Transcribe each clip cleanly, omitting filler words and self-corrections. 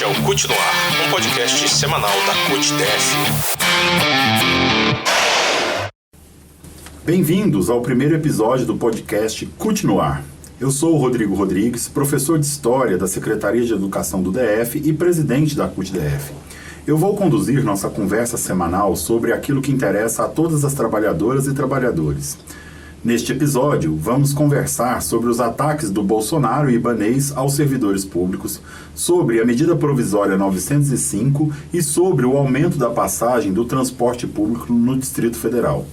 Este é o CUT no Ar, um podcast semanal da CUT-DF. Bem-vindos ao primeiro episódio do podcast CUT no Ar. Eu sou o Rodrigo Rodrigues, professor de História da Secretaria de Educação do DF e presidente da CUT-DF. Eu vou conduzir nossa conversa semanal sobre aquilo que interessa a todas as trabalhadoras e trabalhadores. Neste episódio, vamos conversar sobre os ataques do Bolsonaro e Ibanez aos servidores públicos, sobre a medida provisória 905 e sobre o aumento da passagem do transporte público no Distrito Federal.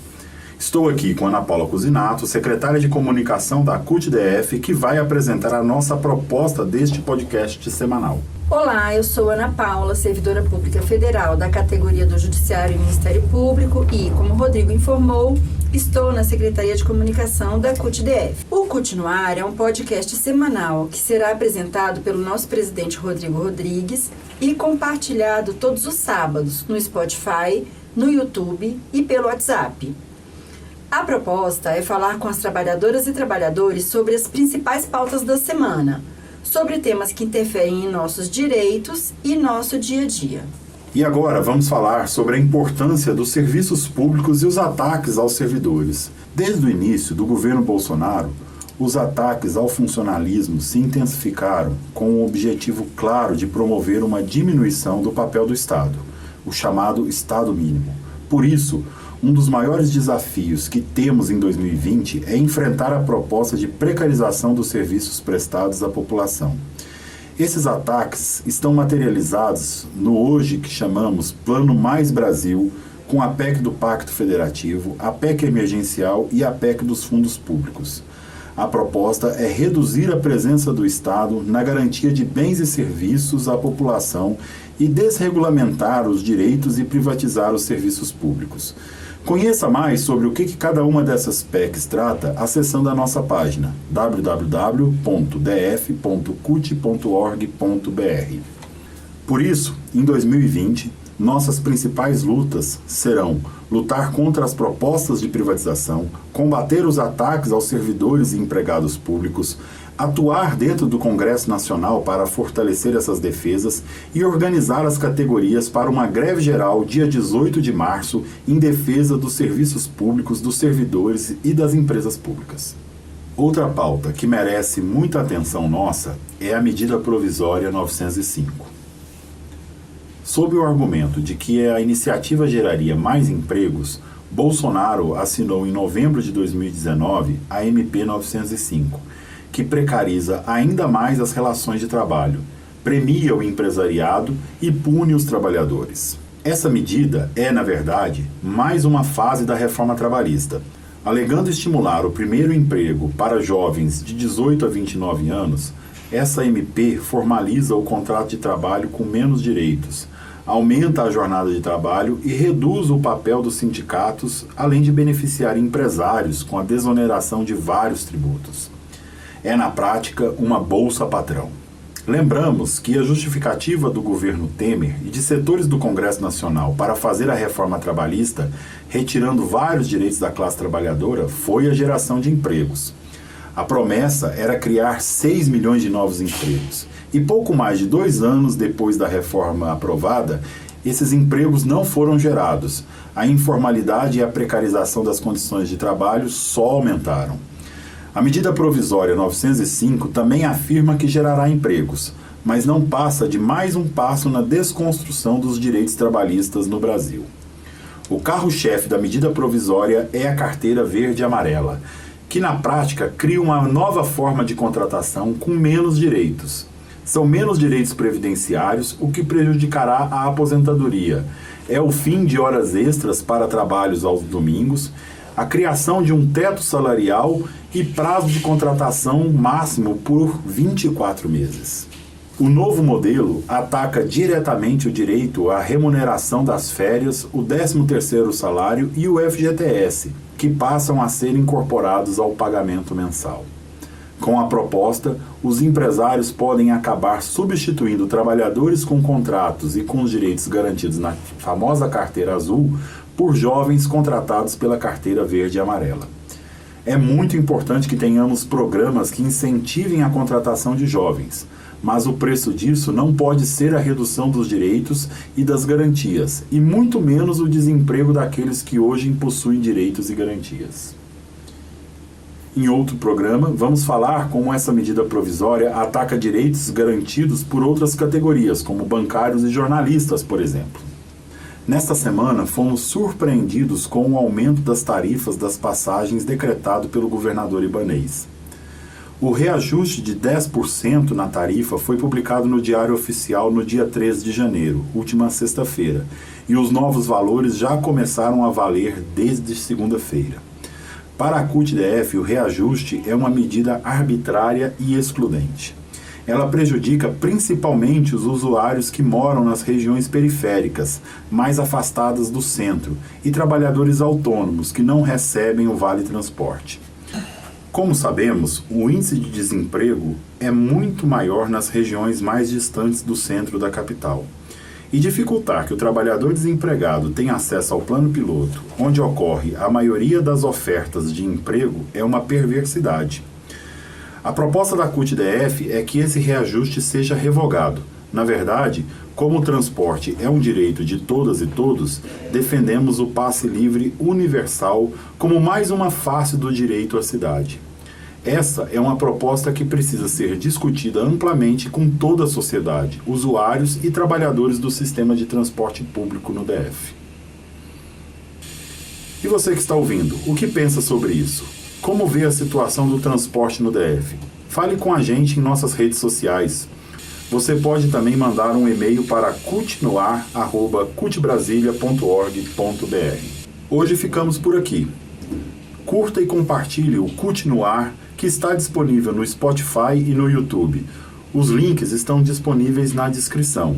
Estou aqui com Ana Paula Cusinato, secretária de Comunicação da CUT-DF, que vai apresentar a nossa proposta deste podcast semanal. Olá, eu sou Ana Paula, servidora pública federal da categoria do Judiciário e Ministério Público e, como o Rodrigo informou, estou na Secretaria de Comunicação da CUT-DF. O CUT no Ar é um podcast semanal que será apresentado pelo nosso presidente Rodrigo Rodrigues e compartilhado todos os sábados no Spotify, no YouTube e pelo WhatsApp. A proposta é falar com as trabalhadoras e trabalhadores sobre as principais pautas da semana, sobre temas que interferem em nossos direitos e nosso dia a dia. E agora vamos falar sobre a importância dos serviços públicos e os ataques aos servidores. Desde o início do governo Bolsonaro, os ataques ao funcionalismo se intensificaram com o objetivo claro de promover uma diminuição do papel do Estado, o chamado Estado mínimo. Por isso, um dos maiores desafios que temos em 2020 é enfrentar a proposta de precarização dos serviços prestados à população. Esses ataques estão materializados no hoje que chamamos Plano Mais Brasil, com a PEC do Pacto Federativo, a PEC emergencial e a PEC dos fundos públicos. A proposta é reduzir a presença do Estado na garantia de bens e serviços à população e desregulamentar os direitos e privatizar os serviços públicos. Conheça mais sobre o que cada uma dessas PECs trata acessando a nossa página www.df.cut.org.br. Por isso, em 2020, nossas principais lutas serão lutar contra as propostas de privatização, combater os ataques aos servidores e empregados públicos, atuar dentro do Congresso Nacional para fortalecer essas defesas e organizar as categorias para uma greve geral dia 18 de março em defesa dos serviços públicos, dos servidores e das empresas públicas. Outra pauta que merece muita atenção nossa é a medida provisória 905. Sob o argumento de que a iniciativa geraria mais empregos, Bolsonaro assinou em novembro de 2019 a MP 905, que precariza ainda mais as relações de trabalho, premia o empresariado e pune os trabalhadores. Essa medida é, na verdade, mais uma fase da reforma trabalhista. Alegando estimular o primeiro emprego para jovens de 18 a 29 anos, essa MP formaliza o contrato de trabalho com menos direitos, aumenta a jornada de trabalho e reduz o papel dos sindicatos, além de beneficiar empresários com a desoneração de vários tributos. É, na prática, uma bolsa-patrão. Lembramos que a justificativa do governo Temer e de setores do Congresso Nacional para fazer a reforma trabalhista, retirando vários direitos da classe trabalhadora, foi a geração de empregos. A promessa era criar 6 milhões de novos empregos. E pouco mais de 2 anos depois da reforma aprovada, esses empregos não foram gerados. A informalidade e a precarização das condições de trabalho só aumentaram. A medida provisória 905 também afirma que gerará empregos, mas não passa de mais um passo na desconstrução dos direitos trabalhistas no Brasil. O carro-chefe da medida provisória é a carteira verde e amarela, que na prática cria uma nova forma de contratação com menos direitos. São menos direitos previdenciários, o que prejudicará a aposentadoria. É o fim de horas extras para trabalhos aos domingos, a criação de um teto salarial e prazo de contratação máximo por 24 meses. O novo modelo ataca diretamente o direito à remuneração das férias, o 13º salário e o FGTS, que passam a ser incorporados ao pagamento mensal. Com a proposta, os empresários podem acabar substituindo trabalhadores com contratos e com os direitos garantidos na famosa carteira azul por jovens contratados pela carteira verde e amarela. É muito importante que tenhamos programas que incentivem a contratação de jovens, Mas o preço disso não pode ser a redução dos direitos e das garantias, e muito menos o desemprego daqueles que hoje possuem direitos e garantias. Em outro programa, vamos falar como essa medida provisória ataca direitos garantidos por outras categorias, como bancários e jornalistas, por exemplo. Nesta semana, fomos surpreendidos com o aumento das tarifas das passagens decretado pelo governador Ibanez. O reajuste de 10% na tarifa foi publicado no Diário Oficial no dia 13 de janeiro, última sexta-feira, e os novos valores já começaram a valer desde segunda-feira. Para a CUT-DF, o reajuste é uma medida arbitrária e excludente. Ela prejudica principalmente os usuários que moram nas regiões periféricas, mais afastadas do centro, e trabalhadores autônomos que não recebem o Vale Transporte. Como sabemos, o índice de desemprego é muito maior nas regiões mais distantes do centro da capital. E dificultar que o trabalhador desempregado tenha acesso ao plano piloto, onde ocorre a maioria das ofertas de emprego, é uma perversidade. A proposta da CUT-DF é que esse reajuste seja revogado. Na verdade, como o transporte é um direito de todas e todos, defendemos o passe livre universal como mais uma face do direito à cidade. Essa é uma proposta que precisa ser discutida amplamente com toda a sociedade, usuários e trabalhadores do sistema de transporte público no DF. E você que está ouvindo, o que pensa sobre isso? Como vê a situação do transporte no DF? Fale com a gente em nossas redes sociais. Você pode também mandar um e-mail para cutnoar@cutbrasilia.org.br. Hoje ficamos por aqui. Curta e compartilhe o CUT no Ar, que está disponível no Spotify e no YouTube. Os links estão disponíveis na descrição.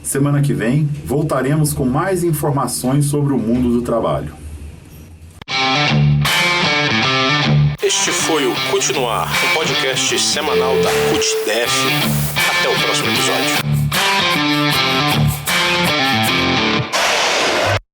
Semana que vem, voltaremos com mais informações sobre o mundo do trabalho. Este foi o CUT no Ar, um podcast semanal da CUT-DF.